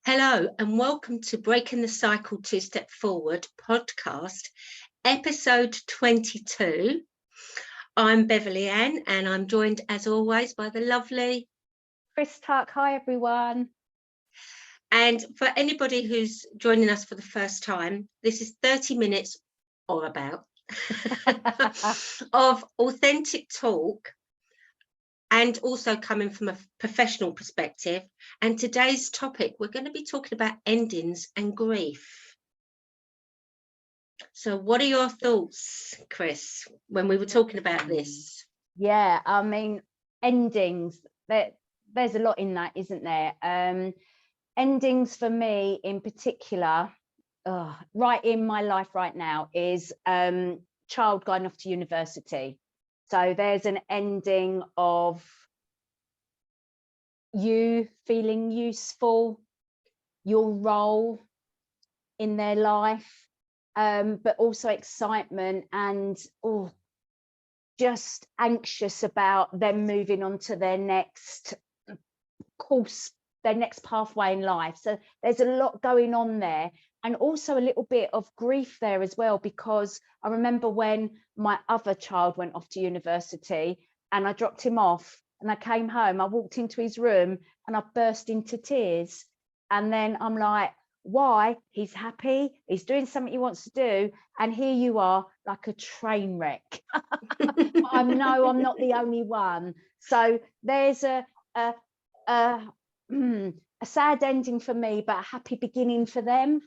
Hello and welcome to Breaking the Cycle to Step Forward podcast, episode 22. I'm Beverley Ann and I'm joined as always by the lovely Chris. Hi everyone. And for anybody who's joining us for the first time, this is 30 minutes or about of authentic talk, and also coming from a professional perspective. And today's topic, we're going to be talking about endings and grief. So what are your thoughts, Chris, when we were talking about this? Yeah, I mean, endings, there's a lot in that, isn't there? Endings for me in particular, right in my life right now, is child going off to university. So there's an ending of you feeling useful, your role in their life, but also excitement and just anxious about them moving on to their next course, their next pathway in life. So there's a lot going on there, and also a little bit of grief there as well, because I remember when my other child went off to university and I dropped him off and I came home, I walked into his room and I burst into tears. And then I'm like, why? He's happy, he's doing something he wants to do, and here you are like a train wreck. I know I'm not the only one. So there's a sad ending for me, but a happy beginning for them.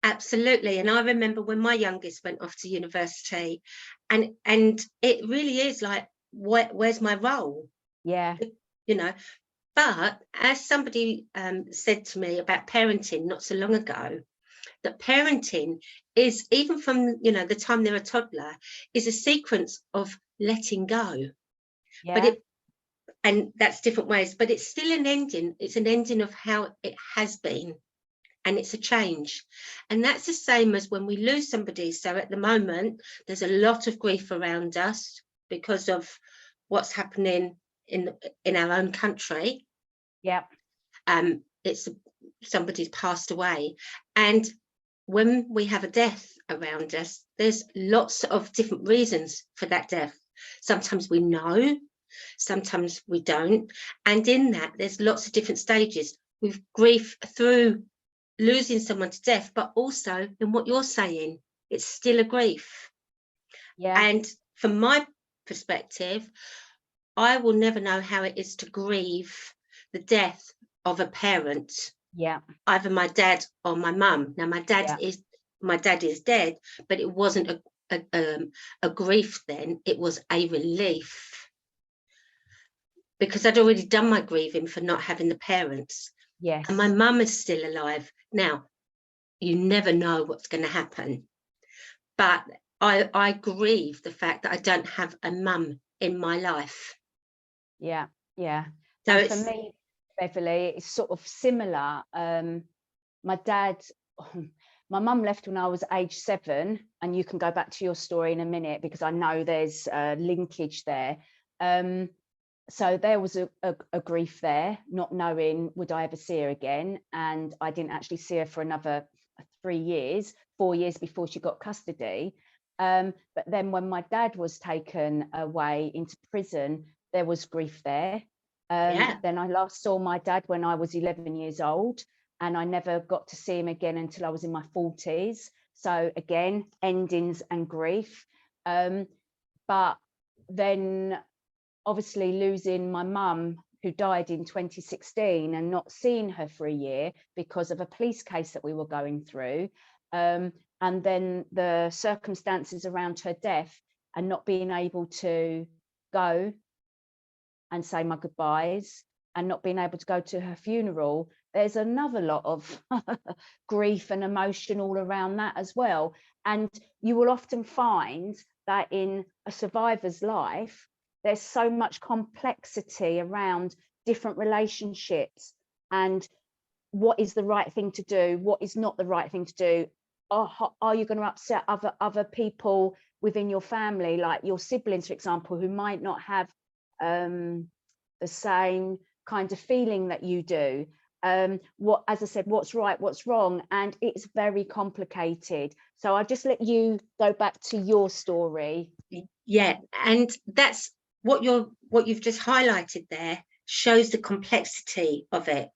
Absolutely. And I remember when my youngest went off to university, and it really is like, where's my role? Yeah, you know. But as somebody said to me about parenting not so long ago, that parenting is, even from the time they're a toddler, is a sequence of letting go. yeah. And that's different ways, but it's still an ending. It's an ending of how it has been, and it's a change. And that's the same as when we lose somebody. So at the moment, there's a lot of grief around us because of what's happening in our own country. Yeah. It's somebody's passed away, and when we have a death around us, there's lots of different reasons for that death. Sometimes we know, sometimes we don't, and in that there's lots of different stages. We've grief through losing someone to death, but also in what you're saying, it's still a grief. Yeah. And from my perspective, I will never know how it is to grieve the death of a parent. Yeah. Either my dad or my mum. Now my dad is dead, but it wasn't a grief then, it was a relief, because I'd already done my grieving for not having the parents. Yes. And my mum is still alive. Now, you never know what's going to happen, but I grieve the fact that I don't have a mum in my life. Yeah. So for me, Beverley, it's sort of similar. My dad, my mum left when I was age 7, and you can go back to your story in a minute because I know there's a linkage there. So there was a grief there, not knowing would I ever see her again, and I didn't actually see her for another 4 years before she got custody. But then when my dad was taken away into prison, there was grief there. Then I last saw my dad when I was 11 years old, and I never got to see him again until I was in my 40s. So again, endings and grief. But then obviously losing my mum, who died in 2016, and not seeing her for a year because of a police case that we were going through. And then the circumstances around her death, and not being able to go and say my goodbyes, and not being able to go to her funeral. There's another lot of grief and emotion all around that as well. And you will often find that in a survivor's life, there's so much complexity around different relationships and what is the right thing to do, what is not the right thing to do. Are you going to upset other people within your family, like your siblings, for example, who might not have the same kind of feeling that you do? what, as I said, what's right, what's wrong, and it's very complicated. So I'll just let you go back to your story. Yeah, and that's what you've just highlighted there, shows the complexity of it.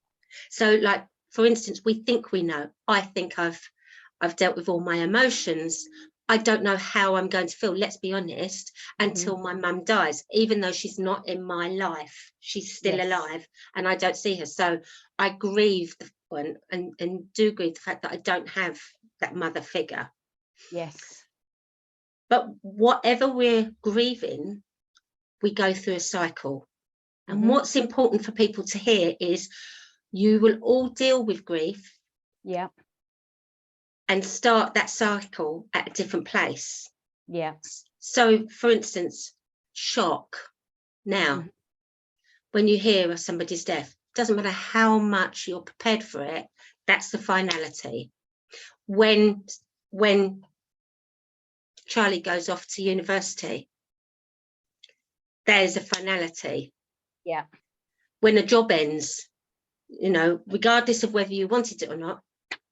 So, like, for instance, we think we know. I think I've dealt with all my emotions. I don't know how I'm going to feel, let's be honest, until my mum dies, even though she's not in my life. She's still alive and I don't see her. So I grieve and do grieve the fact that I don't have that mother figure. Yes. But whatever we're grieving, we go through a cycle. And what's important for people to hear is you will all deal with grief. Yeah. And start that cycle at a different place. Yeah. So, for instance, shock. Now, when you hear of somebody's death, doesn't matter how much you're prepared for it, that's the finality. When Charlie goes off to university, there's a finality. Yeah. When a job ends, you know, regardless of whether you wanted it or not,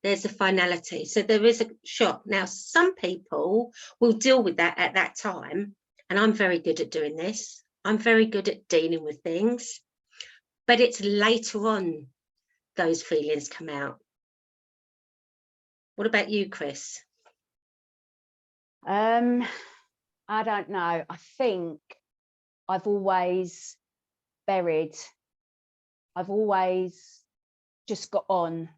there's a finality. So there is a shock. Now, some people will deal with that at that time, and I'm very good at doing this. I'm very good at dealing with things, but it's later on those feelings come out. What about you, Chris? I don't know. I think I've always buried. I've always just got on.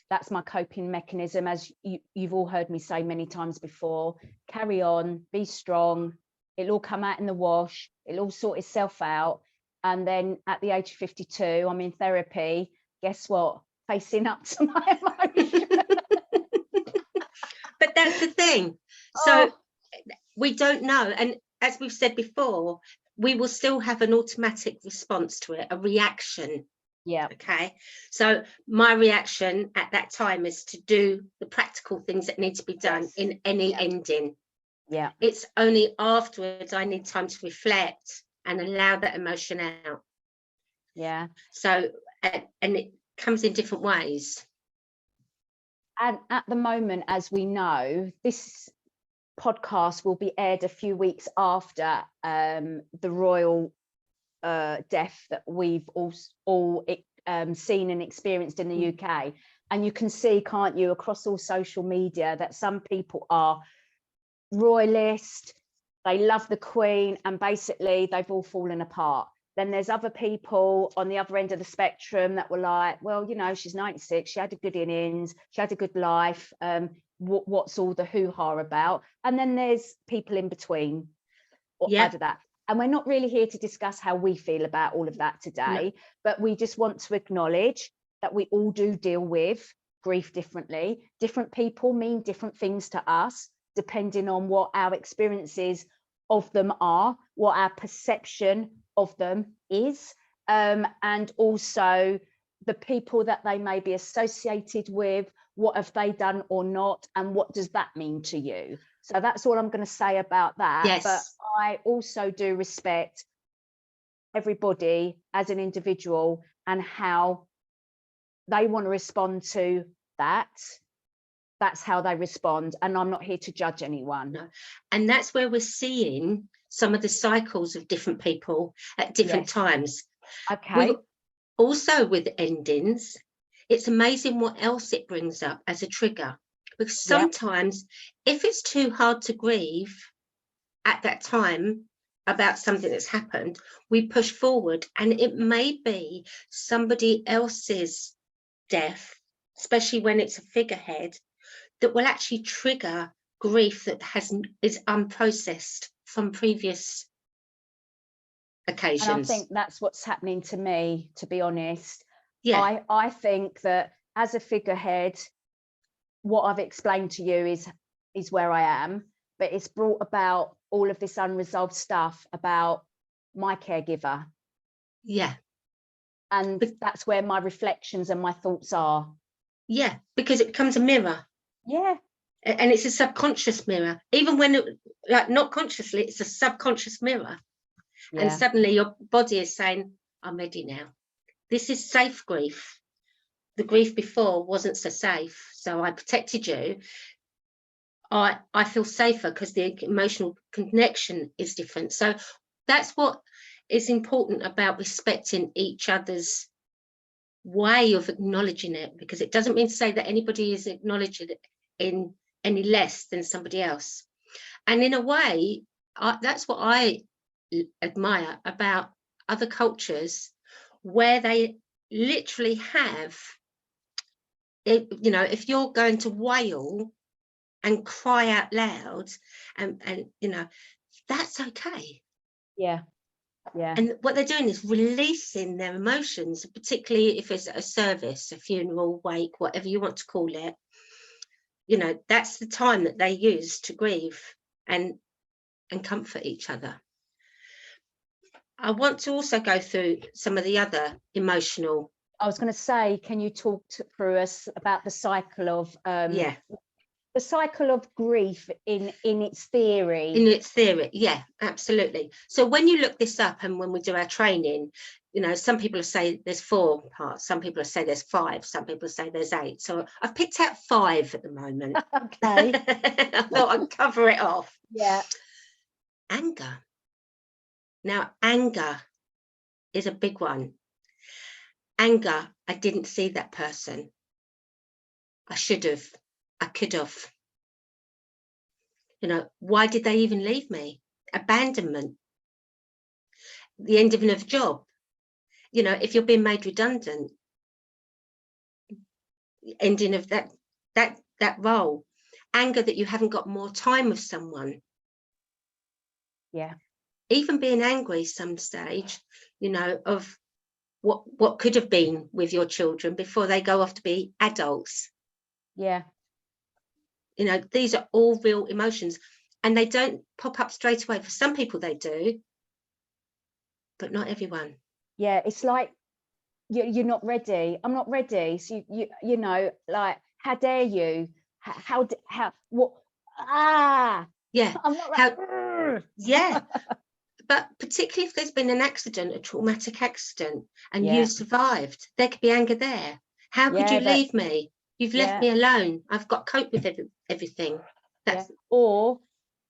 That's my coping mechanism, as you've all heard me say many times before. Carry on, be strong. It'll all come out in the wash. It'll all sort itself out. And then at the age of 52, I'm in therapy. Guess what? Facing up to my emotions. But that's the thing. So we don't know. And as we've said before, we will still have an automatic response to it, a reaction. Yeah. Okay. So my reaction at that time is to do the practical things that need to be done in any ending. Yeah. It's only afterwards I need time to reflect and allow that emotion out. Yeah. So, and it comes in different ways. And at the moment, as we know, this podcast will be aired a few weeks after the royal death that we've all seen and experienced in the UK. And you can see, can't you, across all social media, that some people are royalist, they love the Queen, and basically they've all fallen apart. Then there's other people on the other end of the spectrum that were like, well, you know, she's 96, she had a good innings, she had a good life, what's all the hoo-ha about? And then there's people in between out of that. And we're not really here to discuss how we feel about all of that today, but we just want to acknowledge that we all do deal with grief differently. Different people mean different things to us, depending on what our experiences of them are, what our perception of them is, and also the people that they may be associated with, what have they done or not, and what does that mean to you? So that's all I'm going to say about that. Yes. But I also do respect everybody as an individual and how they want to respond to that. That's how they respond. And I'm not here to judge anyone. No. And that's where we're seeing some of the cycles of different people at different times. Okay. Also with endings, it's amazing what else it brings up as a trigger. Because sometimes if it's too hard to grieve at that time about something that's happened, we push forward, and it may be somebody else's death, especially when it's a figurehead, that will actually trigger grief that is unprocessed from previous occasions. And I think that's what's happening to me, to be honest. Yeah. I think that as a figurehead, what I've explained to you is where I am, but it's brought about all of this unresolved stuff about my caregiver. Yeah. And that's where my reflections and my thoughts are. Yeah, because it becomes a mirror. Yeah. And it's a subconscious mirror. Even when, not consciously, it's a subconscious mirror. Yeah. And suddenly your body is saying, I'm ready now. This is safe grief. the grief before wasn't so safe, so I protected you, I feel safer because the emotional connection is different. So that's what is important about respecting each other's way of acknowledging it, because it doesn't mean to say that anybody is acknowledging it in any less than somebody else. And in a way, that's what I admire about other cultures, where they literally have, you know, if you're going to wail and cry out loud, and you know, that's okay. Yeah. Yeah. And what they're doing is releasing their emotions, particularly if it's a service, a funeral, wake, whatever you want to call it. You know, that's the time that they use to grieve and comfort each other. I want to also go through some of the other emotional. I was going to say, can you talk through us about the cycle of the cycle of grief in its theory? In its theory, yeah, absolutely. So when you look this up, and when we do our training, you know, some people say there's 4 parts, some people say there's 5, some people say there's 8. So I've picked out 5 at the moment. Okay. I thought I'd cover it off. Yeah. Anger. Now, anger is a big one. Anger, I didn't see that person. I should have. I could have. You know, why did they even leave me? Abandonment. The ending of a job. You know, if you're being made redundant, ending of that role. Anger that you haven't got more time with someone. Yeah. Even being angry some stage, you know, of what could have been with your children before they go off to be adults. Yeah. You know, these are all real emotions, and they don't pop up straight away. For some people they do, but not everyone. Yeah, it's like you're not ready. I'm not ready. So you know, like, how dare you? How what? Yeah. I'm not ready. Yeah. But particularly if there's been an accident, a traumatic accident, and you survived, there could be anger there. How could you leave me? You've left me alone. I've got to cope with everything. Or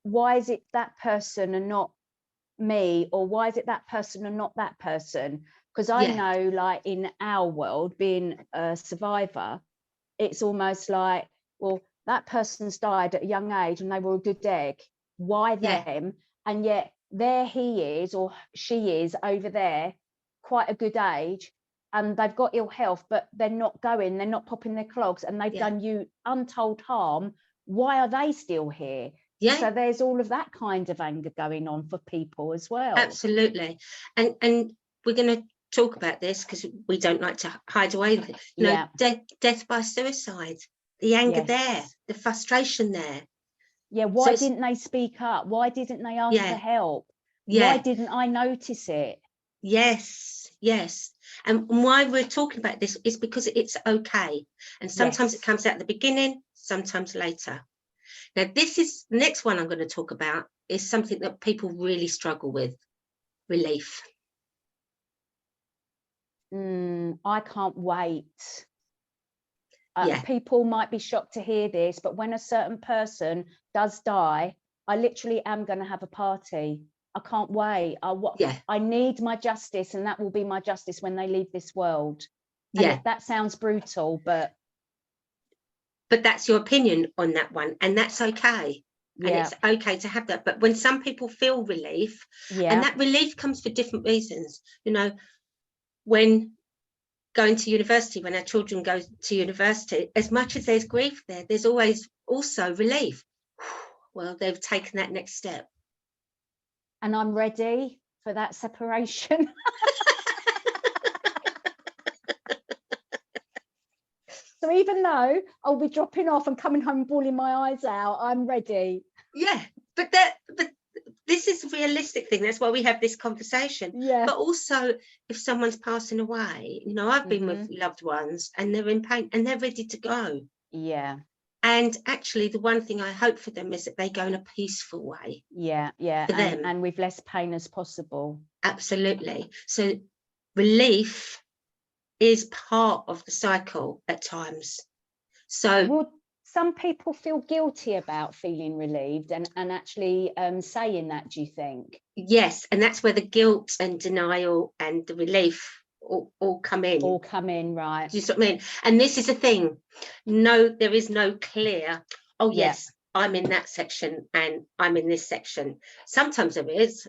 why is it that person and not me? Or why is it that person and not that person? Because I know, like, in our world, being a survivor, it's almost like, well, that person's died at a young age and they were a good egg. Why them? And yet there he is, or she is over there, quite a good age, and they've got ill health, but they're not popping their clogs, and they've done you untold harm. Why are they still here? So there's all of that kind of anger going on for people as well. Absolutely. And we're going to talk about this because we don't like to hide away with it. You know, death by suicide, the anger there, the frustration there. Yeah, why didn't they speak up? Why didn't they ask for help? Why didn't I notice it? Yes. And why we're talking about this is because it's okay. And sometimes it comes out at the beginning, sometimes later. Now, this is the next one I'm going to talk about, is something that people really struggle with: relief. I can't wait. People might be shocked to hear this, but when a certain person does die, I literally am going to have a party. I can't wait. I need my justice, and that will be my justice when they leave this world. And that sounds brutal, but that's your opinion on that one, and that's okay. And it's okay to have that. But when some people feel relief, and that relief comes for different reasons, you know, when going to university, when our children go to university, as much as there's grief there, there's always also relief. Well, they've taken that next step. And I'm ready for that separation. So even though I'll be dropping off and coming home bawling my eyes out, I'm ready. Yeah, but this is a realistic thing. That's why we have this conversation. Yeah. But also, if someone's passing away, you know, I've been with loved ones and they're in pain and they're ready to go. Yeah. And actually, the one thing I hope for them is that they go in a peaceful way. Yeah. For them. And with less pain as possible. Absolutely. So relief is part of the cycle at times. So well, some people feel guilty about feeling relieved and actually saying that, do you think? yes, and that's where the guilt and denial and the relief all come in. All come in, right. Do you see what I mean? And this is the thing. No, there is no clear, oh yes, I'm in that section and I'm in this section. Sometimes there is,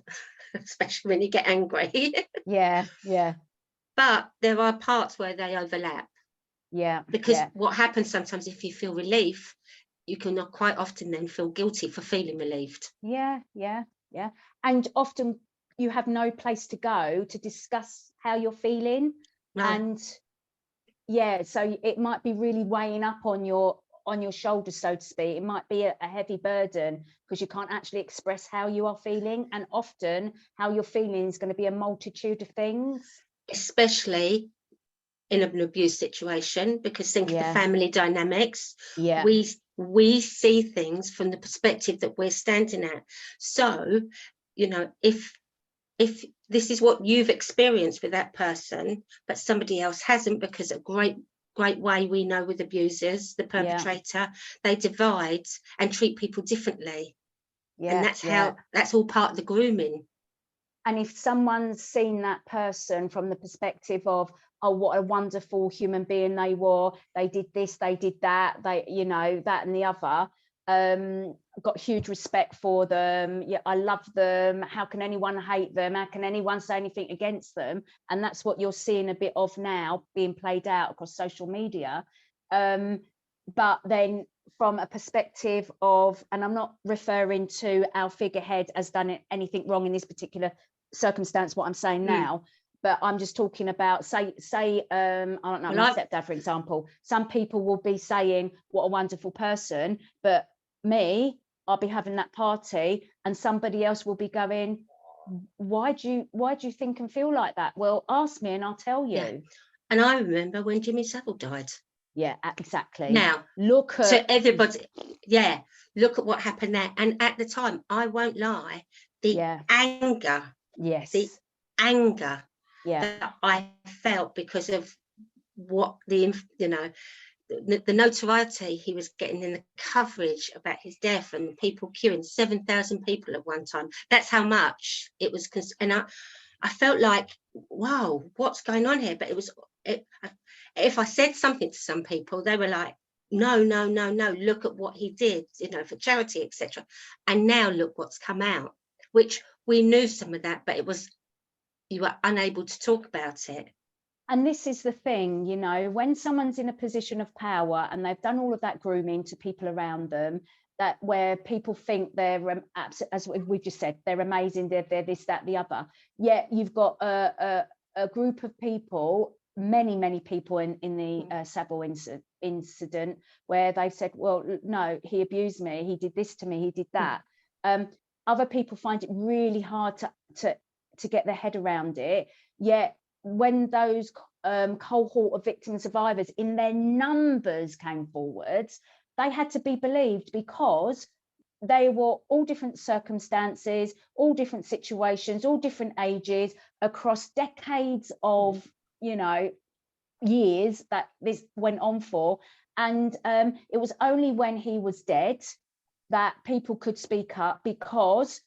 especially when you get angry. Yeah. But there are parts where they overlap. Yeah. Because what happens sometimes, if you feel relief, you can quite often then feel guilty for feeling relieved. Yeah. And often you have no place to go to discuss how you're feeling. No. And so it might be really weighing up on your shoulders, so to speak. It might be a heavy burden because you can't actually express how you are feeling, and often how you're feeling is going to be a multitude of things, especially in an abuse situation, because think of the family dynamics. We see things from the perspective that we're standing at. So, you know, if this is what you've experienced with that person, but somebody else hasn't, because a great way we know with abusers, the perpetrator, they divide and treat people differently. And that's all part of the grooming. And if someone's seen that person from the perspective of, oh, what a wonderful human being they were, they did this, they did that, they, you know, that and the other, got huge respect for them, I love them, how can anyone hate them, how can anyone say anything against them? And that's what you're seeing a bit of now being played out across social media. But then from a perspective of, and I'm not referring to our figurehead as done anything wrong in this particular circumstance, what I'm saying now, but I'm just talking about, say I don't know, my stepdad, for example. Some people will be saying what a wonderful person, but me, I'll be having that party and somebody else will be going, why do you think and feel like that? Well, ask me and I'll tell you. And I remember when Jimmy Savile died. Yeah, exactly. Now look at, so everybody, look at what happened there. And at the time, I won't lie, the anger, that I felt because of what the notoriety he was getting in the coverage about his death, and people queuing, 7,000 people at one time. That's how much it was. And I felt like, wow, what's going on here? But if I said something to some people, they were like, no, look at what he did, for charity, etc. And now look what's come out, which we knew some of that, but you were unable to talk about it. And this is the thing, when someone's in a position of power and they've done all of that grooming to people around them, that where people think they're, as we've just said, they're amazing, they're this, that, the other. Yet you've got a group of people, many people in the Savile incident, where they've said, well, no, he abused me, he did this to me, he did that. Other people find it really hard to get their head around it. Yet when those cohort of victim survivors in their numbers came forwards, they had to be believed because they were all different circumstances, all different situations, all different ages, across decades of years that this went on for. And it was only when he was dead that people could speak up because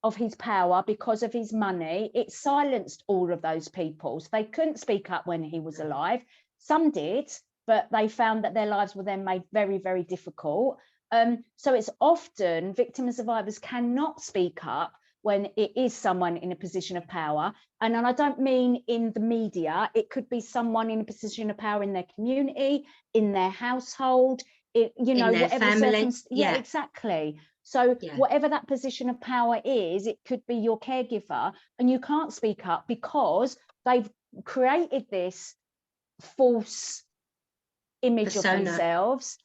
of his power, because of his money. It silenced all of those people. So they couldn't speak up when he was alive. Some did, but they found that their lives were then made very, very difficult. So it's often victims and survivors cannot speak up when it is someone in a position of power. And I don't mean in the media, it could be someone in a position of power in their community, in their household, in their whatever family. Exactly. So whatever that position of power is, it could be your caregiver, and you can't speak up because they've created this false image of themselves.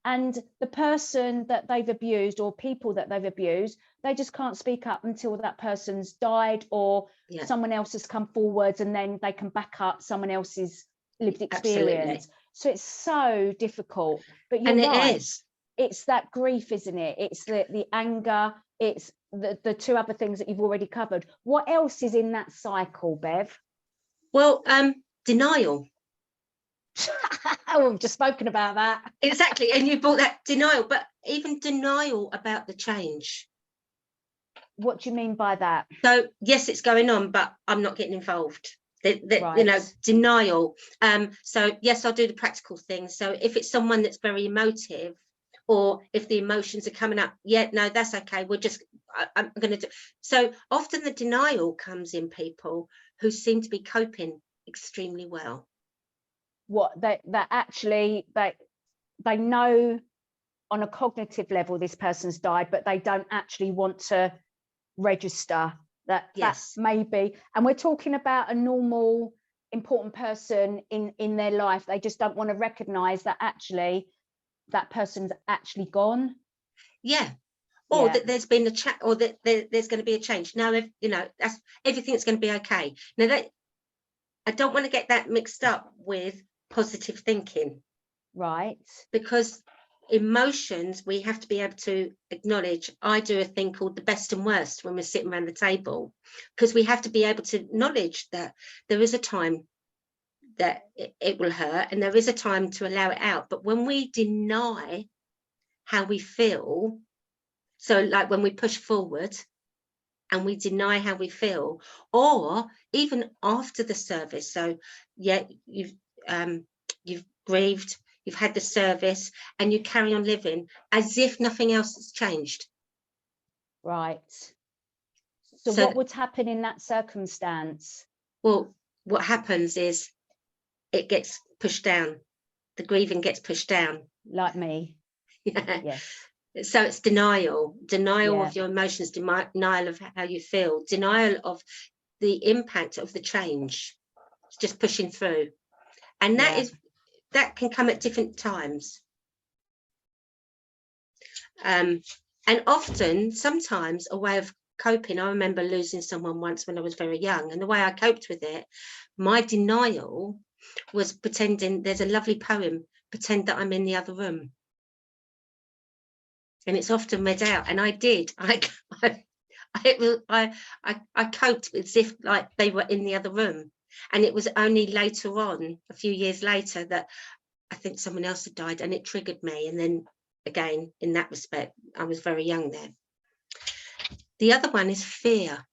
And the person that they've abused, or people that they've abused, they just can't speak up until that person's died, or someone else has come forwards, and then they can back up someone else's lived experience. Absolutely. So it's so difficult. But you're right. It is. It's that grief, isn't it? It's the anger. It's the two other things that you've already covered. What else is in that cycle, Bev? Well, Denial. Oh, we've just spoken about that. Exactly. And you brought that denial, but even denial about the change. What do you mean by that? So yes, it's going on, but I'm not getting involved. Right. You know, denial. So yes, I'll do the practical things. So if it's someone that's very emotive, or if the emotions are coming up, yeah, no, that's okay. I'm going to do. So often the denial comes in people who seem to be coping extremely well. What that actually they know on a cognitive level this person's died, but they don't actually want to register that. Yes. That may be, and we're talking about a normal important person in their life. They just don't want to recognize that actually that person's actually gone. Yeah. Or Yeah. that there's been a chat, or that there's going to be a change. Now, if you know, that's everything's going to be okay. Now, that I don't want to get that mixed up with positive thinking. Right. Because emotions, we have to be able to acknowledge. I do a thing called the best and worst when we're sitting around the table, because we have to be able to acknowledge that there is a time that it will hurt, and there is a time to allow it out. But when we deny how we feel, so like when we push forward and we deny how we feel, or even after the service, so yeah, you've grieved, you've had the service, and you carry on living as if nothing else has changed. Right. So what would happen in that circumstance? Well, what happens is it gets pushed down. The grieving gets pushed down. Like me. Yeah. Yes. So it's denial Yeah. of your emotions, denial of how you feel, denial of the impact of the change. It's just pushing through. And that can come at different times. And often, sometimes a way of coping, I remember losing someone once when I was very young, and the way I coped with it, my denial was pretending, there's a lovely poem, pretend that I'm in the other room. And it's often read out, and I did. I coped as if like they were in the other room. And it was only later on, a few years later, that I think someone else had died, and it triggered me. And then again, in that respect, I was very young then. The other one is fear.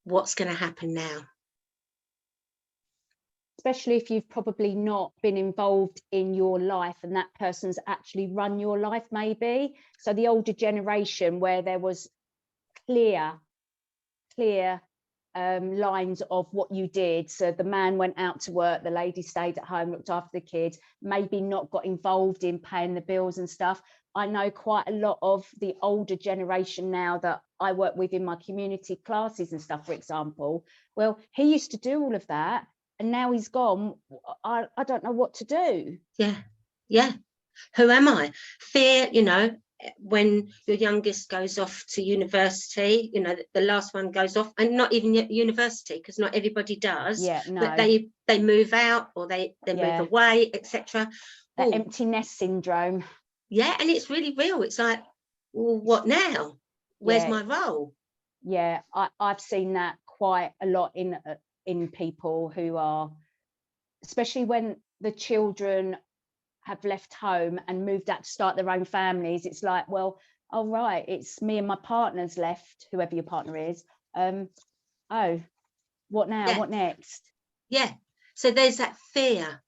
What's going to happen now? Especially if you've probably not been involved in your life and that person's actually run your life, maybe. So the older generation, where there was clear lines of what you did. So the man went out to work, the lady stayed at home, looked after the kids, maybe not got involved in paying the bills and stuff. I know quite a lot of the older generation now that I work with in my community classes and stuff, for example. Well, he used to do all of that, and now he's gone. I don't know what to do. Yeah. Who am I? Fear, you know, when your youngest goes off to university, you know, the last one goes off, and not even university, because not everybody does. Yeah, no. But they move out, or they move away, etc. That empty nest syndrome. Yeah, and it's really real. It's like, well, what now? Where's my role? Yeah, I've seen that quite a lot in people who are, especially when the children have left home and moved out to start their own families. It's like, well, all right, it's me and my partner's left, whoever your partner is. Oh, what now? Yeah. What next? Yeah. So there's that fear.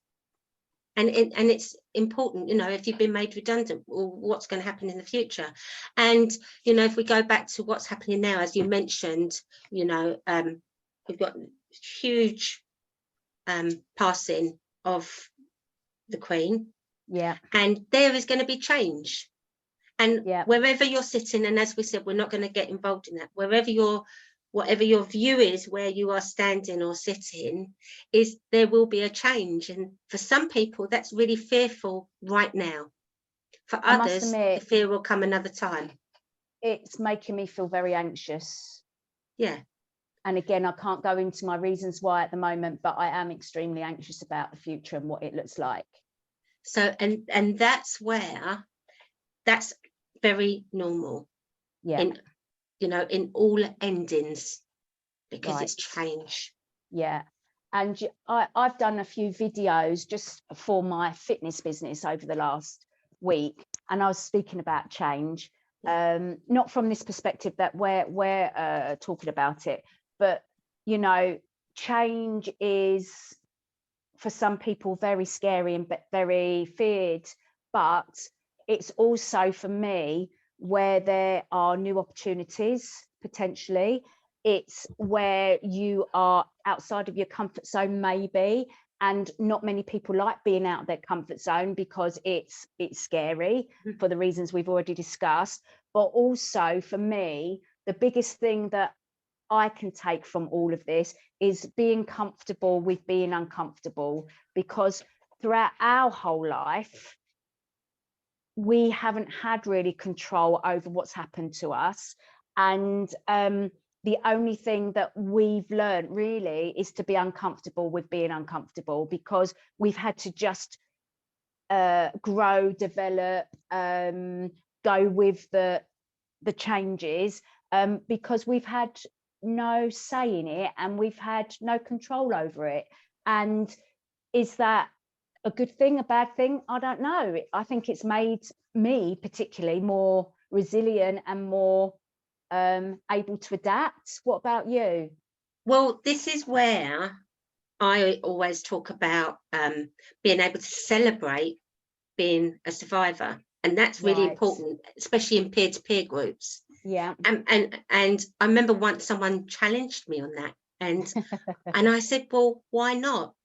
And it's important, you know, if you've been made redundant, well, what's going to happen in the future? And, you know, if we go back to what's happening now, as you mentioned, you know, we've got huge passing of the Queen. Yeah. And there is going to be change. And wherever you're sitting, and as we said, we're not going to get involved in that, whatever your view is, where you are standing or sitting, is there will be a change. And for some people, that's really fearful right now. For others, the fear will come another time. It's making me feel very anxious. Yeah. And again, I can't go into my reasons why at the moment, but I am extremely anxious about the future and what it looks like. So, and that's very normal. Yeah. You know, in all endings, because Right. it's change. Yeah. And I've done a few videos just for my fitness business over the last week, and I was speaking about change, not from this perspective that we're talking about it, but, you know, change is for some people very scary and very feared, but it's also for me where there are new opportunities potentially. It's where you are outside of your comfort zone maybe, and not many people like being out of their comfort zone because it's scary for the reasons we've already discussed. But also for me, the biggest thing that I can take from all of this is being comfortable with being uncomfortable, because throughout our whole life, we haven't had really control over what's happened to us. And the only thing that we've learned really is to be uncomfortable with being uncomfortable, because we've had to just grow, develop, go with the changes, because we've had no say in it and we've had no control over it. And is that a good thing, a bad thing? I don't know. I think it's made me particularly more resilient and more able to adapt. What about you? Well, this is where I always talk about being able to celebrate being a survivor, and that's really Right. important, especially in peer-to-peer groups. Yeah. And I remember once someone challenged me on that, and and I said, well, why not?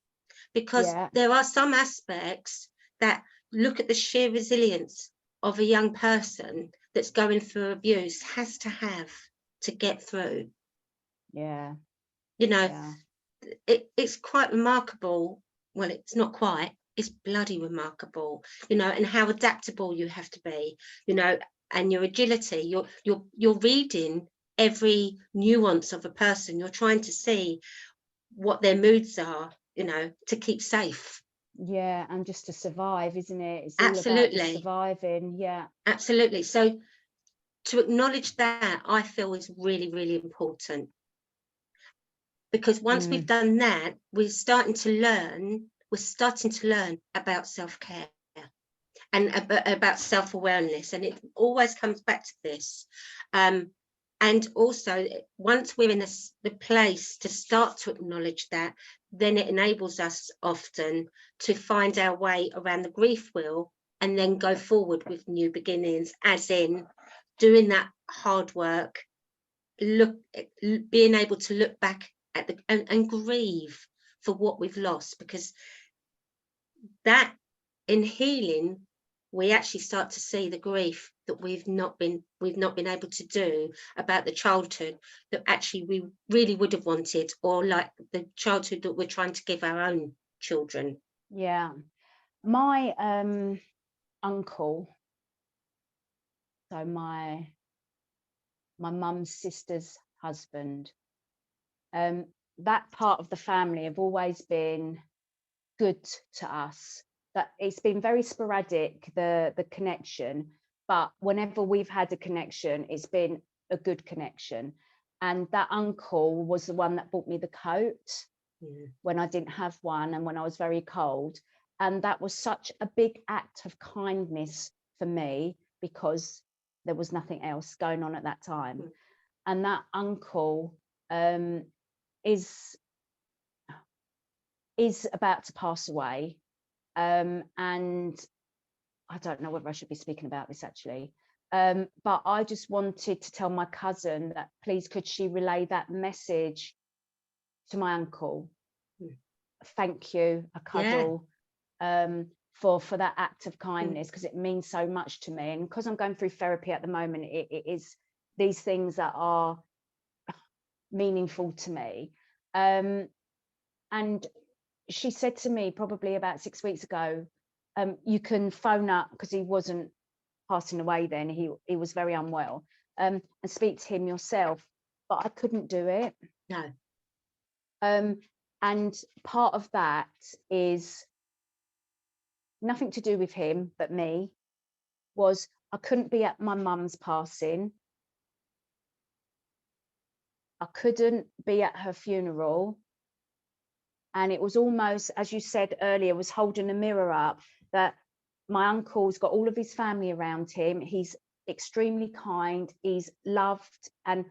Because Yeah. there are some aspects that look at the sheer resilience of a young person that's going through abuse has to have to get through. Yeah. You know, Yeah. it's quite remarkable. Well, it's not quite, it's bloody remarkable, you know, and how adaptable you have to be, you know, and your agility. You're reading every nuance of a person. You're trying to see what their moods are, you know, to keep safe. Yeah, and just to survive, isn't it? It's all about just Absolutely. surviving. Yeah. Absolutely. So to acknowledge that, I feel, is really, really important, because once we've done that, we're starting to learn about self-care and about self-awareness, and it always comes back to this. And also, once we're in the place to start to acknowledge that, then it enables us often to find our way around the grief wheel and then go forward with new beginnings, as in doing that hard work, being able to look back at and grieve for what we've lost, because that, in healing, we actually start to see the grief that we've not been able to do about the childhood that actually we really would have wanted, or like the childhood that we're trying to give our own children. Yeah. My uncle, so my mum's sister's husband, that part of the family have always been good to us. That it's been very sporadic, the connection, but whenever we've had a connection, it's been a good connection. And that uncle was the one that bought me the coat when I didn't have one and when I was very cold. And that was such a big act of kindness for me, because there was nothing else going on at that time. And that uncle is about to pass away. And I don't know whether I should be speaking about this actually. But I just wanted to tell my cousin that please could she relay that message to my uncle. Thank you, a cuddle, for that act of kindness, because it means so much to me. And because I'm going through therapy at the moment, it is these things that are meaningful to me. And she said to me probably about 6 weeks ago, you can phone up, because he wasn't passing away then, he was very unwell, and speak to him yourself. But I couldn't do it. No. And part of that is nothing to do with him but me, was I couldn't be at my mum's passing. I couldn't be at her funeral. And it was almost, as you said earlier, was holding a mirror up, that my uncle's got all of his family around him. He's extremely kind, he's loved. And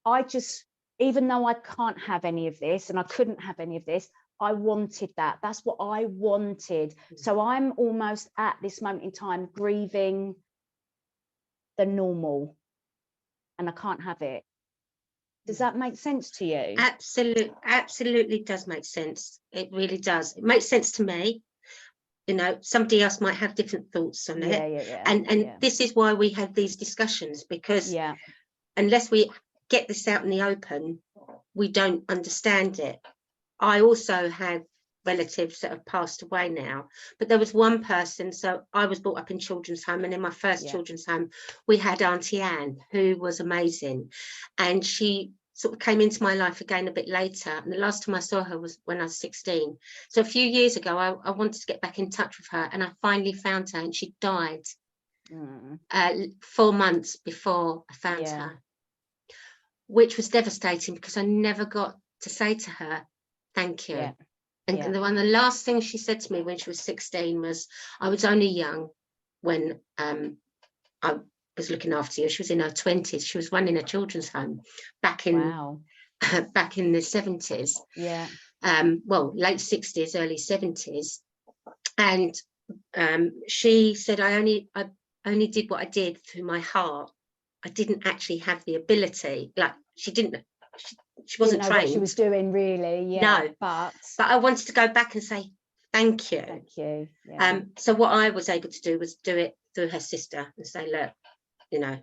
I just, even though I can't have any of this and I couldn't have any of this, I wanted that. That's what I wanted. So I'm almost at this moment in time grieving the normal, and I can't have it. Does that make sense to you? Absolutely does make sense. It really does. It makes sense to me. You know, somebody else might have different thoughts on it. And this is why we have these discussions, because unless we get this out in the open, we don't understand it. I also have relatives that have passed away now, but there was one person. So I was brought up in children's home, and in my first children's home we had Auntie Anne, who was amazing, and she sort of came into my life again a bit later, and the last time I saw her was when I was 16. So a few years ago I wanted to get back in touch with her, and I finally found her, and she died 4 months before I found her, which was devastating because I never got to say to her thank you. And the last thing she said to me when she was 16 was, I was only young when I was looking after you. She was in her 20s. She was running a children's home back in back in the 70s. Well, late 60s, early 70s. And she said, I only did what I did through my heart. I didn't actually have the ability. Like, she wasn't trained. What she was doing, really. No, but I wanted to go back and say thank you. Thank you. So what I was able to do was do it through her sister and say, look, you know,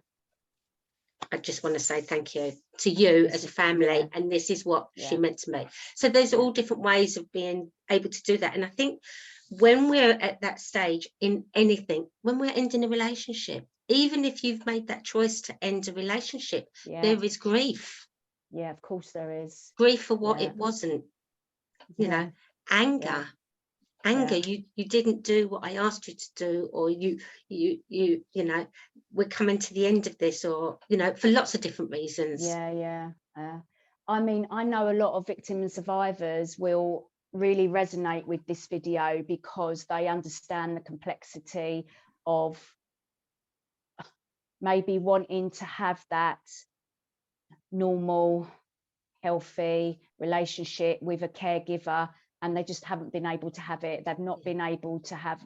I just want to say thank you to you as a family, and this is what she meant to me. So there's all different ways of being able to do that. And I think when we're at that stage in anything, when we're ending a relationship, even if you've made that choice to end a relationship, there is grief. Yeah, of course there is. Grief for what it wasn't, you know, anger. You didn't do what I asked you to do, or you know, we're coming to the end of this, or, you know, for lots of different reasons. I mean, I know a lot of victims and survivors will really resonate with this video because they understand the complexity of maybe wanting to have that normal, healthy relationship with a caregiver, and they just haven't been able to have it. They've not been able to have,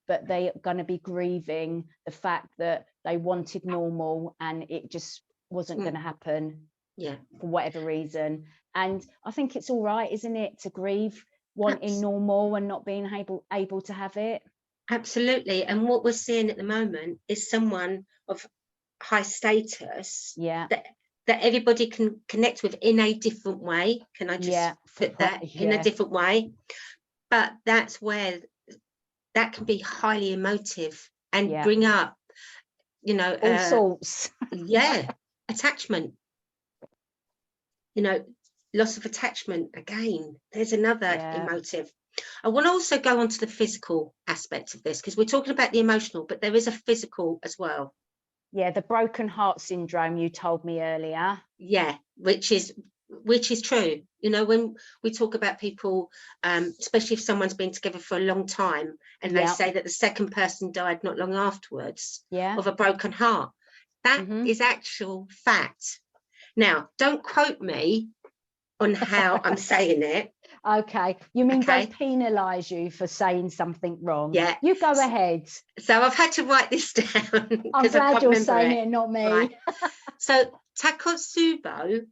but they're going to be grieving the fact that they wanted normal and it just wasn't going to happen for whatever reason. And I think it's all right, isn't it, to grieve wanting normal and not being able to have it? Absolutely. And what we're seeing at the moment is someone of high status that everybody can connect with in a different way. Can I just put that in a different way? But that's where that can be highly emotive and bring up, you know, all sorts. Attachment, you know, loss of attachment. Again, there's another emotive. I want to also go on to the physical aspect of this, because we're talking about the emotional, but there is a physical as well. The broken heart syndrome you told me earlier. Which is true. You know, when we talk about people, especially if someone's been together for a long time and they say that the second person died not long afterwards of a broken heart, that is actual fact. Now, don't quote me on how I'm saying it. Okay, you mean don't penalise you for saying something wrong? You go ahead. So I've had to write this down. I'm glad you're saying it, not me. Right. So Takotsubo,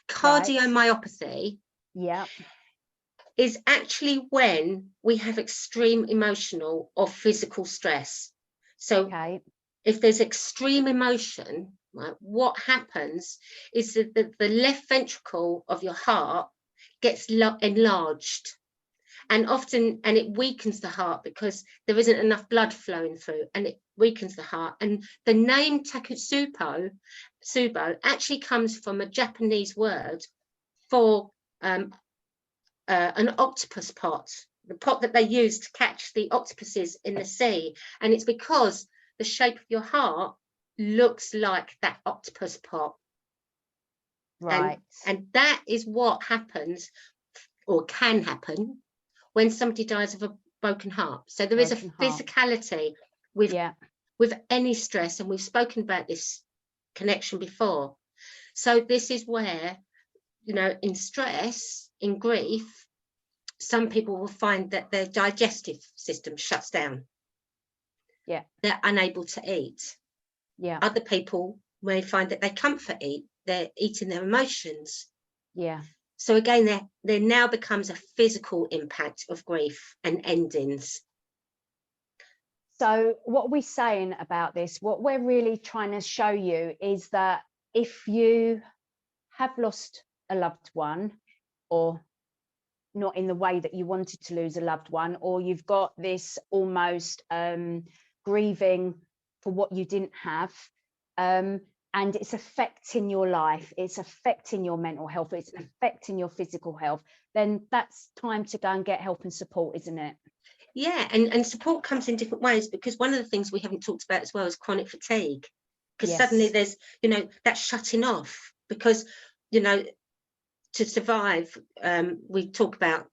cardiomyopathy is actually when we have extreme emotional or physical stress. So if there's extreme emotion, right, what happens is that the left ventricle of your heart gets enlarged, and often it weakens the heart because there isn't enough blood flowing through, and it weakens the heart. And the name Takotsubo actually comes from a Japanese word for an octopus pot, the pot that they use to catch the octopuses in the sea. And it's because the shape of your heart looks like that octopus pot. Right. And that is what happens, or can happen, when somebody dies of a broken heart. So there is a Broken heart. physicality with Yeah. with any stress, and we've spoken about this connection before. So this is where, you know, in stress, in grief, some people will find that their digestive system shuts down. Yeah. They're unable to eat. Yeah. Other people may find that they comfort eat. They're eating their emotions. Yeah. So again, there now becomes a physical impact of grief and endings. So what are we saying about this? What we're really trying to show you is that if you have lost a loved one, or not in the way that you wanted to lose a loved one, or you've got this almost grieving for what you didn't have, and it's affecting your life, it's affecting your mental health, it's affecting your physical health, then that's time to go and get help and support, isn't it? Yeah, and support comes in different ways, because one of the things we haven't talked about as well is chronic fatigue, because suddenly there's, you know, that shutting off, because, you know, to survive, we talk about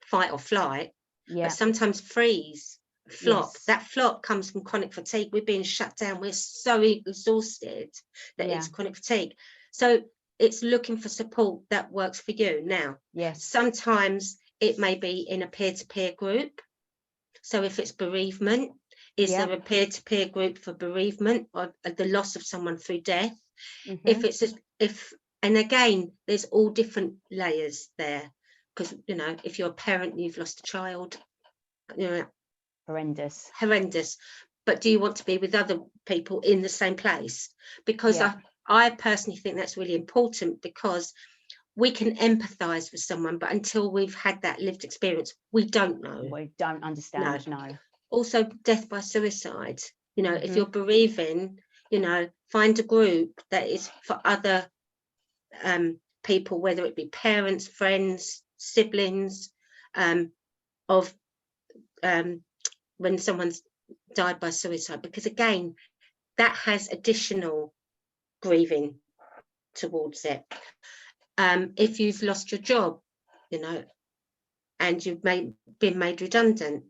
fight or flight, but sometimes freeze, flop. That flop comes from chronic fatigue. We're being shut down, we're so exhausted that it's chronic fatigue. So it's looking for support that works for you. Now, sometimes it may be in a peer-to-peer group. So if it's bereavement, is there a peer-to-peer group for bereavement or the loss of someone through death? If it's and again, there's all different layers there, because, you know, if you're a parent, you've lost a child, you know, horrendous. But do you want to be with other people in the same place? Because I personally think that's really important, because we can empathize with someone, but until we've had that lived experience, we don't know. We don't understand. No. Also, death by suicide. You know, if you're bereaving, you know, find a group that is for other people, whether it be parents, friends, siblings, of when someone's died by suicide, because again, that has additional grieving towards it. If you've lost your job, you know, and you've been made redundant,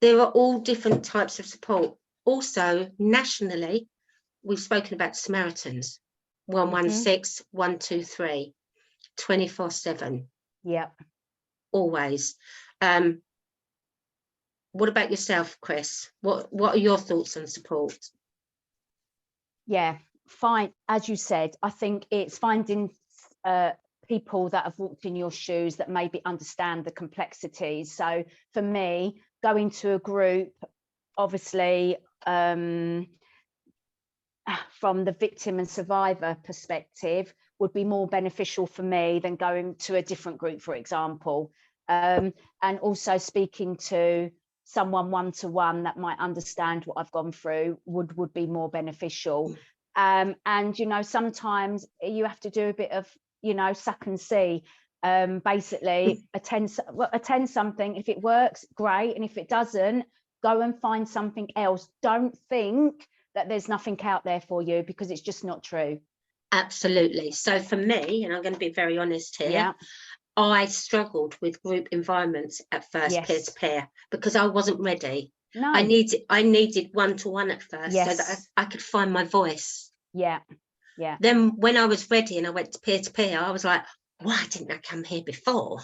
there are all different types of support. Also, nationally, we've spoken about Samaritans, 116 123, 24/7. Yeah. Always. What about yourself, Chris? What are your thoughts on support? Yeah, fine. As you said, I think it's finding people that have walked in your shoes that maybe understand the complexities. So for me, going to a group, obviously, from the victim and survivor perspective, would be more beneficial for me than going to a different group, for example. And also speaking to someone one-to-one that might understand what I've gone through would be more beneficial. And, you know, sometimes you have to do a bit of, you know, suck and see. Basically, attend something. If it works, great. And if it doesn't, go and find something else. Don't think that there's nothing out there for you, because it's just not true. Absolutely. So for me, and I'm going to be very honest here, I struggled with group environments at first, peer-to-peer, because I wasn't ready. No. I needed one-to-one at first, so that I could find my voice. Yeah. Then when I was ready and I went to peer-to-peer, I was like, why didn't I come here before?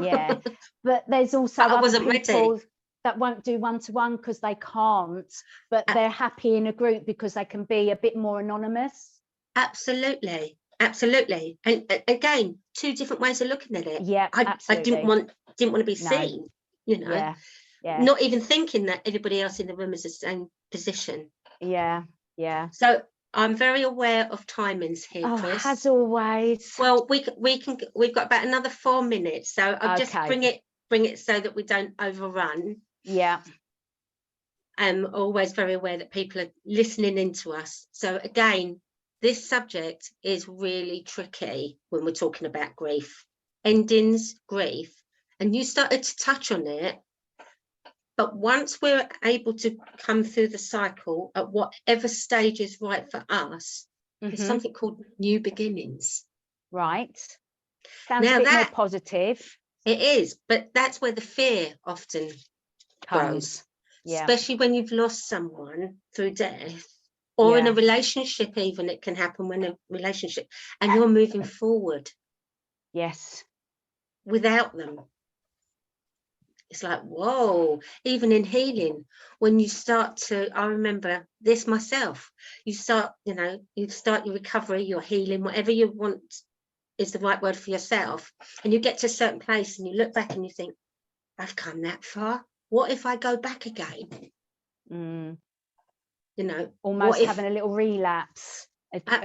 Yeah. But there's also I wasn't people ready. that won't do one-to-one because they can't, but they're happy in a group because they can be a bit more anonymous. Absolutely. And again, two different ways of looking at it. Yeah, I absolutely. didn't want to be seen, you know. Yeah. Not even thinking that everybody else in the room is the same position. Yeah. So I'm very aware of timings here, Chris. As always. Well, we've got about another 4 minutes, so I'll just bring it so that we don't overrun. Yeah. I'm always very aware that people are listening into us. So again, this subject is really tricky when we're talking about grief, endings, grief, and you started to touch on it, But once we're able to come through the cycle at whatever stage is right for us, there's something called new beginnings. Right. Sounds Now a bit more that positive. it is, but that's where the fear often grows, especially when you've lost someone through death, or in a relationship. Even it can happen when a relationship, and you're moving forward. Yes. Without them. It's like, whoa. Even in healing, when you start to, I remember this myself, you start, you start your recovery, your healing, whatever you want is the right word for yourself, and you get to a certain place and you look back and you think, I've come that far. What if I go back again? Almost having a little relapse,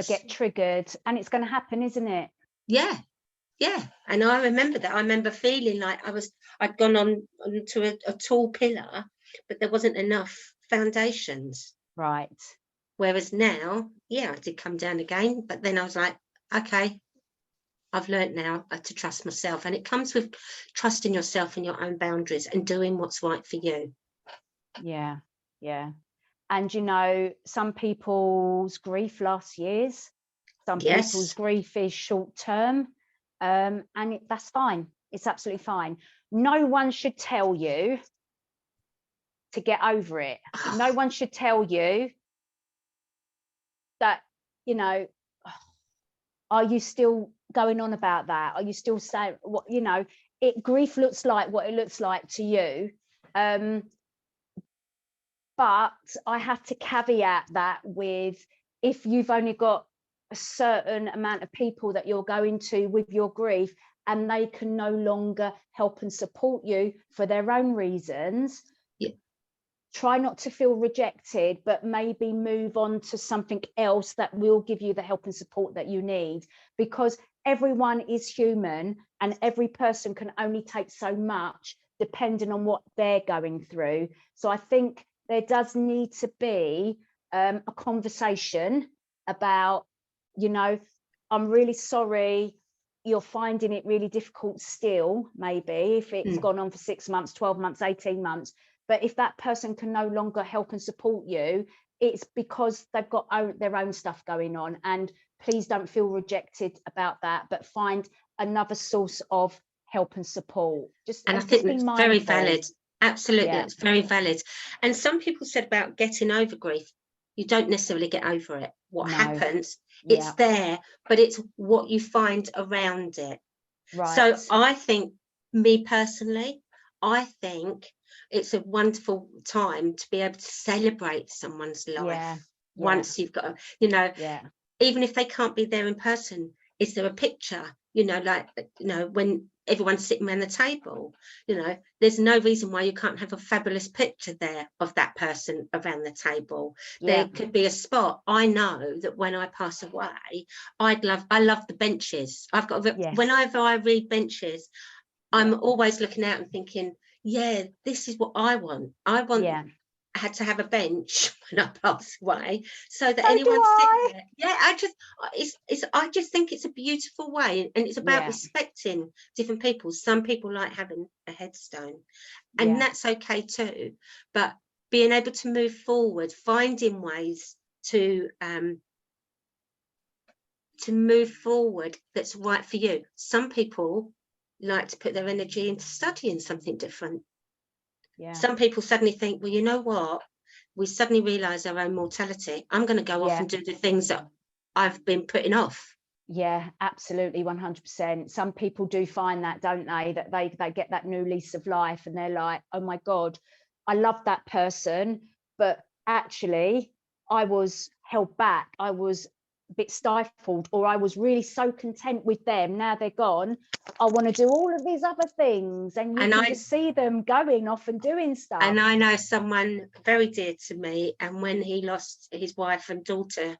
get triggered, and it's going to happen, isn't it? Yeah. And I remember that. I remember feeling like I'd gone onto a tall pillar, but there wasn't enough foundations. Right. Whereas now, I did come down again, but then I was like, okay, I've learned now to trust myself. And it comes with trusting yourself and your own boundaries and doing what's right for you. Yeah. And some people's grief lasts years. Some people's grief is short term. And that's fine. It's absolutely fine. No one should tell you to get over it. No one should tell you that, are you still going on about that? Are you still saying what, grief looks like what it looks like to you. But I have to caveat that with, if you've only got a certain amount of people that you're going to with your grief, and they can no longer help and support you for their own reasons, try not to feel rejected, but maybe move on to something else that will give you the help and support that you need, because everyone is human and every person can only take so much depending on what they're going through. So I think there does need to be a conversation about, I'm really sorry you're finding it really difficult still, maybe if it's gone on for 6 months, 12 months, 18 months. But if that person can no longer help and support you, it's because they've got their own stuff going on. And please don't feel rejected about that, but find another source of help and support. I think that's very valid. Absolutely, it's very valid. And some people said about getting over grief, you don't necessarily get over it. What happens, it's there, but it's what you find around it. Right. So I think, me personally, I think it's a wonderful time to be able to celebrate someone's life. Once you've got, even if they can't be there in person, is there a picture, when everyone's sitting around the table, there's no reason why you can't have a fabulous picture there of that person around the table. There could be a spot. I know that when I pass away, I love the benches. I've got, whenever I read benches, I'm always looking out and thinking, this is what I want. I had to have a bench when I pass away, so that anyone sitting there. I just think it's a beautiful way, and it's about respecting different people. Some people like having a headstone, and that's okay too. But being able to move forward, finding ways to move forward that's right for you. Some people like to put their energy into studying something different. Some people suddenly think, well, you know what? We suddenly realise our own mortality. I'm going to go off and do the things that I've been putting off. Yeah, absolutely, 100%. Some people do find that, don't they? That they get that new lease of life, and they're like, oh my God, I love that person, but actually I was held back. I was a bit stifled, or I was really so content with them. Now they're gone, I want to do all of these other things, and you can just see them going off and doing stuff. And I know someone very dear to me, and when he lost his wife and daughter,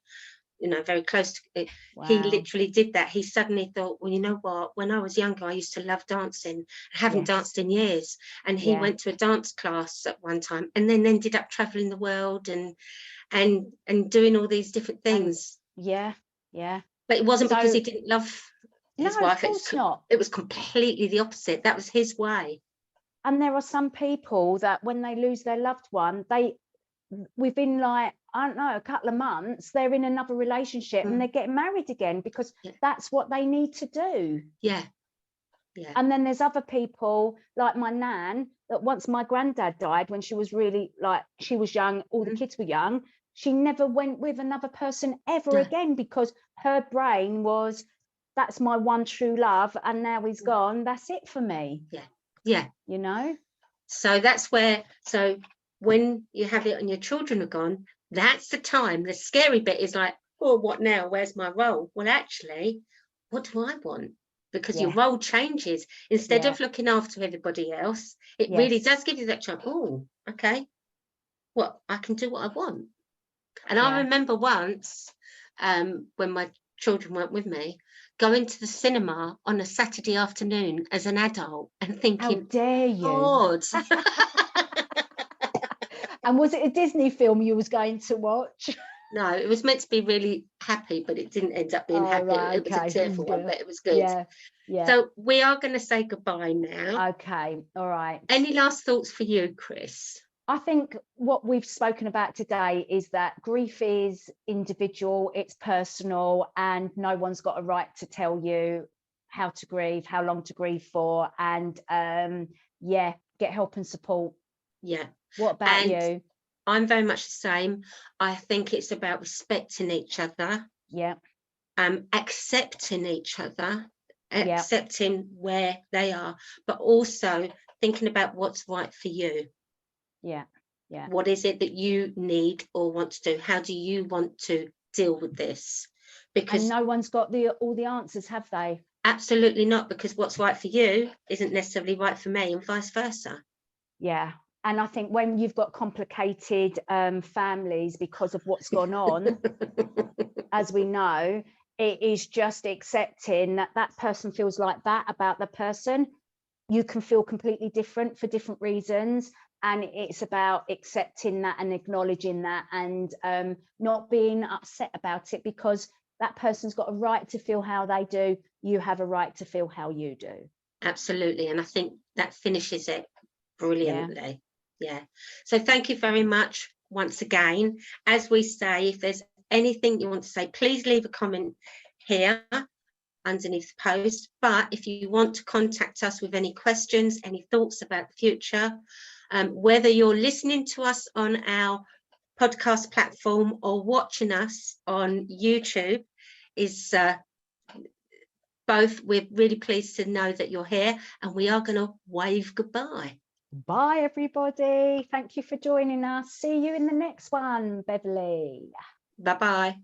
very close to it, he literally did that. He suddenly thought, well, you know what, when I was younger, I used to love dancing. I haven't danced in years. And he went to a dance class at one time, and then ended up traveling the world and doing all these different things. But it wasn't because he didn't love his wife. Of course not. It was completely the opposite. That was his way. And there are some people that when they lose their loved one, within like, I don't know, a couple of months, they're in another relationship and they're getting married again because that's what they need to do. Yeah. And then there's other people like my nan, that once my granddad died, when she was really like, she was young, all the kids were young, she never went with another person ever again, because her brain was, that's my one true love, and now he's gone, that's it for me. Yeah. You know? So that's where, so when you have it and your children are gone, that's the time. The scary bit is like, oh, what now? Where's my role? Well, actually, what do I want? Because your role changes. Instead of looking after everybody else, it really does give you that chance. Oh, okay. What, I can do what I want. And I remember once, when my children weren't with me, going to the cinema on a Saturday afternoon as an adult and thinking, how dare you? God. And was it a Disney film you was going to watch? No, it was meant to be really happy, but it didn't end up being happy. Right, it was a tearful one, but it was good. Yeah. So we are going to say goodbye now. Okay, all right. Any last thoughts for you, Chris? I think what we've spoken about today is that grief is individual, it's personal, and no one's got a right to tell you how to grieve, how long to grieve for, and get help and support. Yeah. What about you? I'm very much the same. I think it's about respecting each other. Yeah. Accepting each other, accepting where they are, but also thinking about what's right for you. Yeah. What is it that you need or want to do? How do you want to deal with this? Because and no one's got all the answers, have they? Absolutely not, because what's right for you isn't necessarily right for me, and vice versa. Yeah. And I think when you've got complicated families because of what's gone on, as we know, it is just accepting that that person feels like that about the person. You can feel completely different for different reasons. And it's about accepting that and acknowledging that, and not being upset about it, because that person's got a right to feel how they do. You have a right to feel how you do. Absolutely. And I think that finishes it brilliantly. Yeah. So thank you very much once again. As we say, if there's anything you want to say, please leave a comment here underneath the post. But if you want to contact us with any questions, any thoughts about the future, whether you're listening to us on our podcast platform or watching us on YouTube, is both, we're really pleased to know that you're here, and we are going to wave goodbye. Bye, everybody. Thank you for joining us. See you in the next one, Beverley. Bye-bye.